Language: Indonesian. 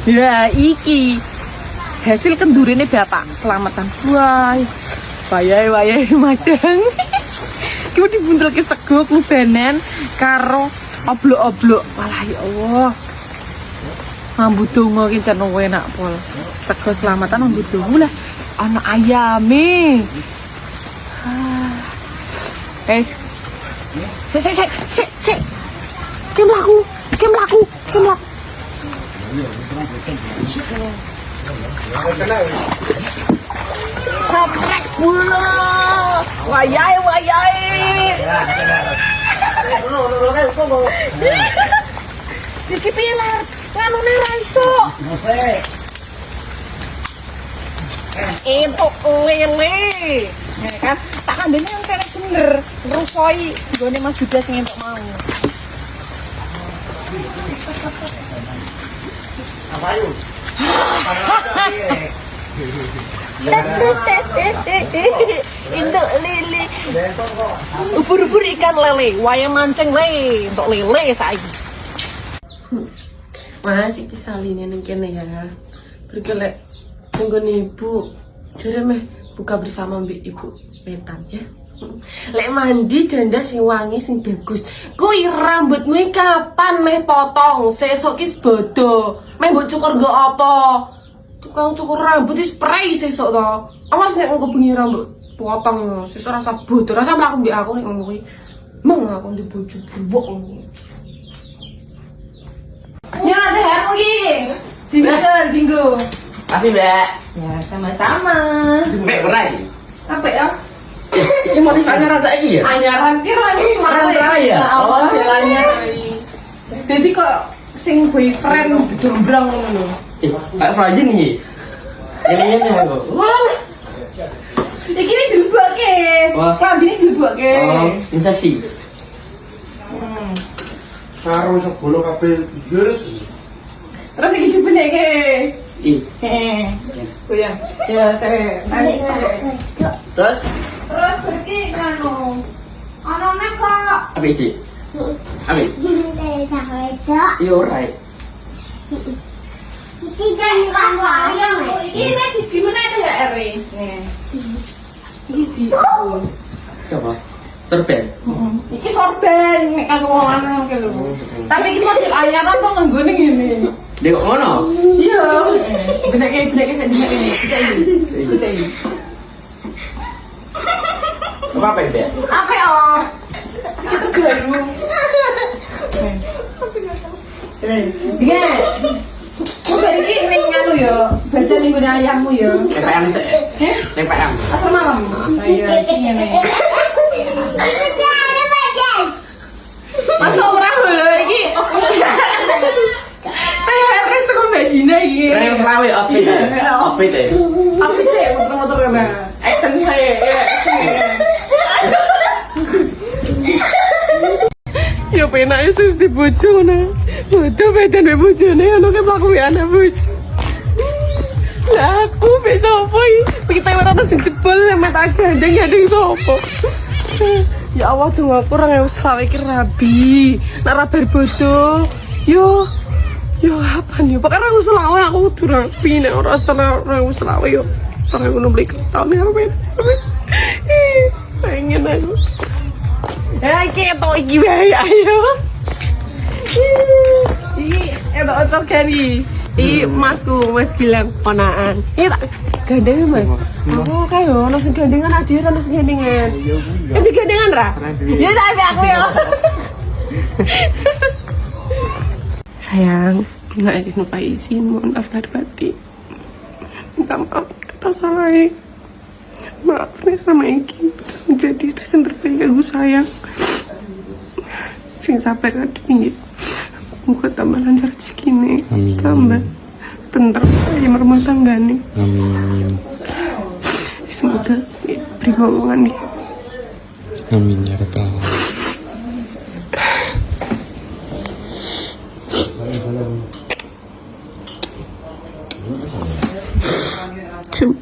Ya iki hasil kendurine bapak selamatan. Wah, wayai madang. Ki dibuntelke sego klubenan karo oblok-oblok. Walah ya Allah. Ngambut donga ki jan enak pol. Sego selamatan ngambut donga lah. Ana ayame. Guys. Sik. Ki mlaku. Saprek pula. Wayai. Iki pilar, nganune ra iso. Entuk lele. Ya kan, tak kandene yang kene bener. Rusoi nggone Mas Yuda sing entuk mau. Apa yuk? Induk lele. Ubur-ubur ikan lele, wayang mancing le, untuk lele saiki. Mas iki saline ning kene ya. Bergelek nggone ibu. Jare meh buka bersama mbek ibu Wetan ya. Lek mandi dandan sing wangi sing bagus. Kuwi rambutmu kapan meh potong? Sesuk ki bodo. Meh mbok cukur nggo apa? Tukang cukur rambut wis spray sesuk to. Awas nek engko bengi rambut potong sesuk rasa bodo. Rasa mlaku mbek aku nek ngono kuwi. Meng aku ndek bojo buwok. Ya, sehat iki. Dinggo. Kasih, Mbak. Ya, sama-sama. Mbak berai. Apa ya? Ini motifnya rasa iki ya? Anyaran ki ra iki Anyaran Surabaya? Oh, belanya. Jadi kok sing boyfriend dombrang ngono lho. Kayak Frozen iki. Ini lho. Wah. Iki dilebake. Wah. Klambine dilebake. Oh, inseksi. Karo sebolo kabeh yes. Terus iki dibeneke. Ih. Goyang. Ya, saya. Terus Terus berarti kanu. Ana nek kok. apa iki? Apa? Iya, ora. Iki kan ayo. Iki nek siji meneh ya Eri. Iki Coba. Serben. iki sorben nek kanggo wong lanang ki lho. Tapi iki model ayam apa nganggone ngene. Dia kok ngono? Iya. Bedake sak dina ini. Kita ini. Apa itu? Apa ya? Kita garu. Dia. Kok dari ini nganu ya? Baca minggu ayammu ya. TPM sih. TPM. Asal malam. Ayo iki ngene. Masa ora lho iki. THR sing mbadine iki. Yang selawe update ya? Update ya? Apa sih motor-motor kana? Action saya. Ya penake sis di bojone. Bodoh beda nek bojone ono ke mlaku anak bojo. Lah aku bisa apa iki? Kita ora ono sing jebol nek tak gandeng sapa. Ya Allah dong aku orang yang selawe iki rabi. Nek ra bar bodoh. Yo apa nih? Pokoknya aku selawe aku udah rapi nek ora salah aku selawe yo. Orang ngono beli ketone apa? Pengen aku. Iki to iki wae ayo. Iki otot kan iki. Masku Mas bilang ponaan. Tak gandeng Mas. Aku kae yo ono sing gandengan aja ono sing gandengan. Ini gandengan ra? Ya tapi aku ya. Sayang, nggak izin mohon maaf lahir batin. Minta maaf atas salah. Maaf nih sama Egi menjadi istri yang terbaik aku sayang. Sing sabar di pinggir. Muka tambah lancar rezeki tambah tentrem aja rumah tangga nih. Amin. Semoga beri ngomongan nih. Amin ya rabbal alamin. Cium.